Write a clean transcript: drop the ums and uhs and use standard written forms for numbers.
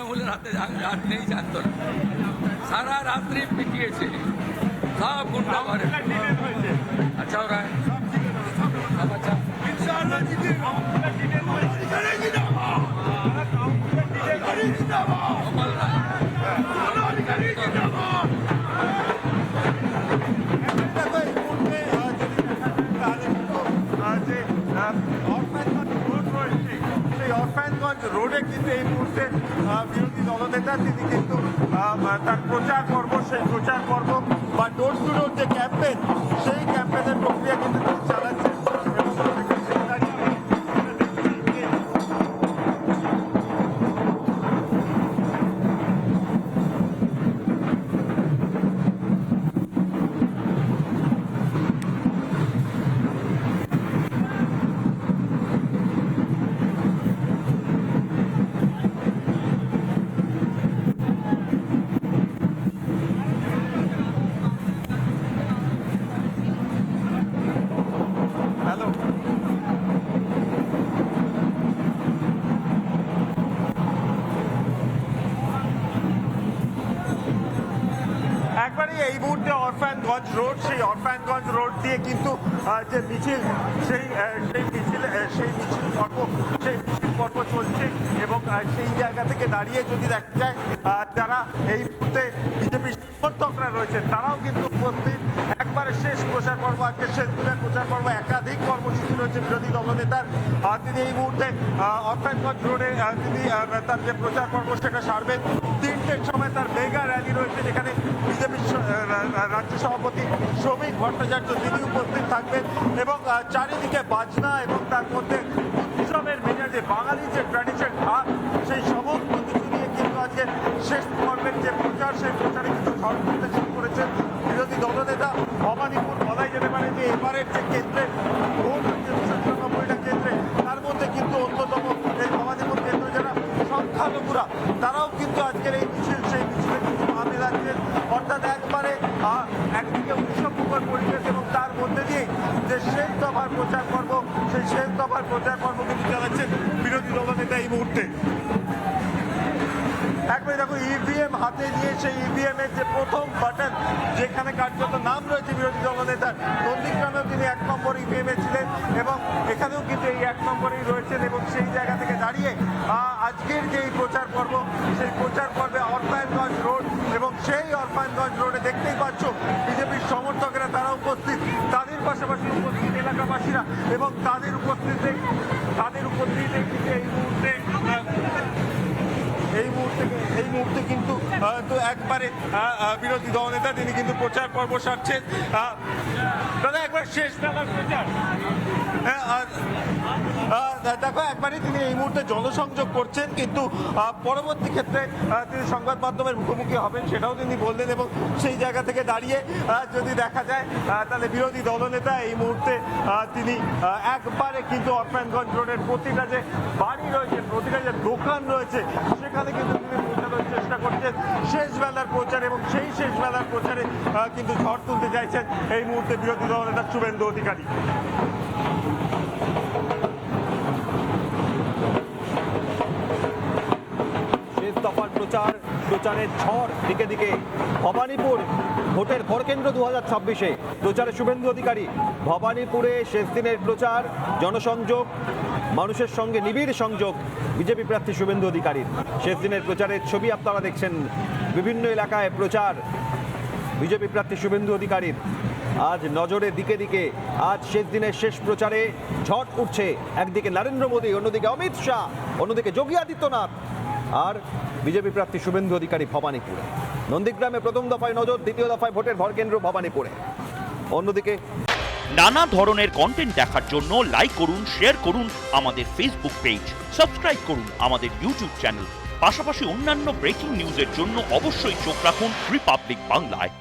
তৃণমূলের হাতে হাত নেই জানতো না, সারা রাত্রি পিটিয়েছে সব গুন্ডা ঘরে। আচ্ছা ওরা সব আচ্ছা কমল রায় রোডে কিন্তু এই মুহূর্তে বিরোধী দলনেতা তিনি কিন্তু তার প্রচার পর্ব, সেই প্রচার পর্ব বা ডোর টু ডোর যে ক্যাম্পেইন, সেই ক্যাম্পেইনের প্রক্রিয়া কিন্তু তিনি চালাচ্ছেন। একবারই এই মুহূর্তে অরফানগঞ্জ রোড, সেই অরফানগঞ্জ রোড দিয়ে কিন্তু যে মিছিল, সেই মিছিল পর্ব চলছে এবং সেই জায়গা থেকে দাঁড়িয়ে যদি দেখা যায় যারা এই মুহূর্তে বিজেপি সমর্থকরা রয়েছেন তারাও কিন্তু উপস্থিত। একবারে শেষ প্রচার পর্ব, আজকে শেষ দিনের প্রচার পর্ব, একাধিক কর্মসূচি রয়েছে বিরোধী দলনেতার। তিনি এই মুহূর্তে অরফানগঞ্জ রোডে তিনি তার যে প্রচার পর্ব সেটা সারবেন। 3টের সময় তার মেগা র্যালি রয়েছে, যেখানে বিজেপির রাজ্য সভাপতি শ্রমিক ভট্টাচার্য তিনি উপস্থিত থাকবেন এবং চারিদিকে বাজনা এবং তার মধ্যে উৎসবের মেজাজে বাঙালির যে ট্র্যাডিশন ভাব, সেই সমস্ত কিছু নিয়ে কিন্তু আজকে শেষ পর্বের যে প্রচার, সেই প্রচারে কিন্তু ঝড় তুলতে শুরু করেছেন বিরোধী দলনেতা। ভবানীপুর বলাই যেতে পারে যে এবারের যে কেন্দ্রে ভোট হচ্ছে 294টা কেন্দ্রে, তার মধ্যে কিন্তু অন্যতম এই ভবানীপুর কেন্দ্র যারা সংখ্যালঘুরা, তারাও কিন্তু আজকের এই মিছিল, সেই মিছিলে কিন্তু পা মেলাচ্ছেন। অর্থাৎ একবারে একদিকে উৎসবমুখর পরিবেশ এবং তার মধ্যে দিয়েই যে শেষ দফার প্রচার পর্ব, সেই শেষ দফার প্রচার পর্ব কিন্তু চালাচ্ছেন বিরোধী দলনেতা এই মুহূর্তে। একবারে দেখো ইভিএম হাতে নিয়ে সেই ইভিএম এর যে প্রথম বাটন, যেখানে কার্যত নাম রয়েছে বিরোধী দলনেতার, নন্দীগ্রামেও তিনি 1 নম্বর ইভিএম এ ছিলেন এবং এখানেও কিন্তু এই 1 নম্বরেই রয়েছেন এবং সেই জায়গা থেকে দাঁড়িয়ে আজকের যে প্রচার পর্ব, সেই প্রচার পর্বে অরফানগঞ্জ রোড এবং সেই অরফানগঞ্জ রোডে দেখতেই পাচ্ছ বিজেপির সমর্থকেরা তারা উপস্থিত, তাদের পাশাপাশি উপস্থিত এলাকাবাসীরা এবং তাদের উপস্থিতিতে কিন্তু এই মুহূর্তে কিন্তু তো একবারে বিরোধী দলনেতা তিনি কিন্তু প্রচার পর্ব সারছেন। দাদা একবার শেষ বেলার প্রচার দেখো, একবারই তিনি এই মুহূর্তে জনসংযোগ করছেন, কিন্তু পরবর্তী ক্ষেত্রে তিনি সংবাদ মাধ্যমের মুখোমুখি হবেন সেটাও তিনি বললেন এবং সেই জায়গা থেকে দাঁড়িয়ে যদি দেখা যায় তাহলে বিরোধী দলনেতা এই মুহূর্তে তিনি একবারে কিন্তু অরফানগঞ্জ রোডের প্রতিটা যে বাড়ি রয়েছে, প্রতিটা যে দোকান রয়েছে, সেখানে কিন্তু তিনি পৌঁছানোর চেষ্টা করছেন শেষ বেলার প্রচার এবং সেই শেষ বেলার প্রচারে কিন্তু ঝড় তুলতে চাইছেন এই মুহূর্তে বিরোধী দলনেতা শুভেন্দু অধিকারী। প্রচারের ঝড় দিকে দিকে। ভবানীপুর ভোটের ভরকেন্দ্র 2026-এ প্রচারে শুভেন্দু অধিকারী। ভবানীপুরে শেষ দিনের প্রচার, জনসংযোগ, মানুষের সঙ্গে নিবিড় সংযোগ বিজেপি প্রার্থী শুভেন্দু অধিকারীর। শেষ দিনের প্রচারের ছবি আপনারা দেখছেন, বিভিন্ন এলাকায় প্রচার বিজেপি প্রার্থী শুভেন্দু অধিকারীর। আজ নজরে দিকে দিকে, আজ শেষ দিনের শেষ প্রচারে ঝড় উঠছে। একদিকে নরেন্দ্র মোদী, অন্যদিকে অমিত শাহ, অন্যদিকে যোগী আদিত্যনাথ, আর বিজেপি প্রার্থী শুভেন্দু অধিকারী ভবানীপুরে। নন্দীগ্রামে প্রথম দফায় নজর, দ্বিতীয় দফায় ভোটের ভরকেন্দ্র ভবানীপুরে। অন্যদিকে নানা ধরনের কন্টেন্ট দেখার জন্য লাইক করুন, শেয়ার করুন আমাদের ফেসবুক পেজ, সাবস্ক্রাইব করুন আমাদের ইউটিউব চ্যানেল। পাশাপাশি অন্যান্য ব্রেকিং নিউজের জন্য অবশ্যই চোখ রাখুন রিপাবলিক বাংলায়।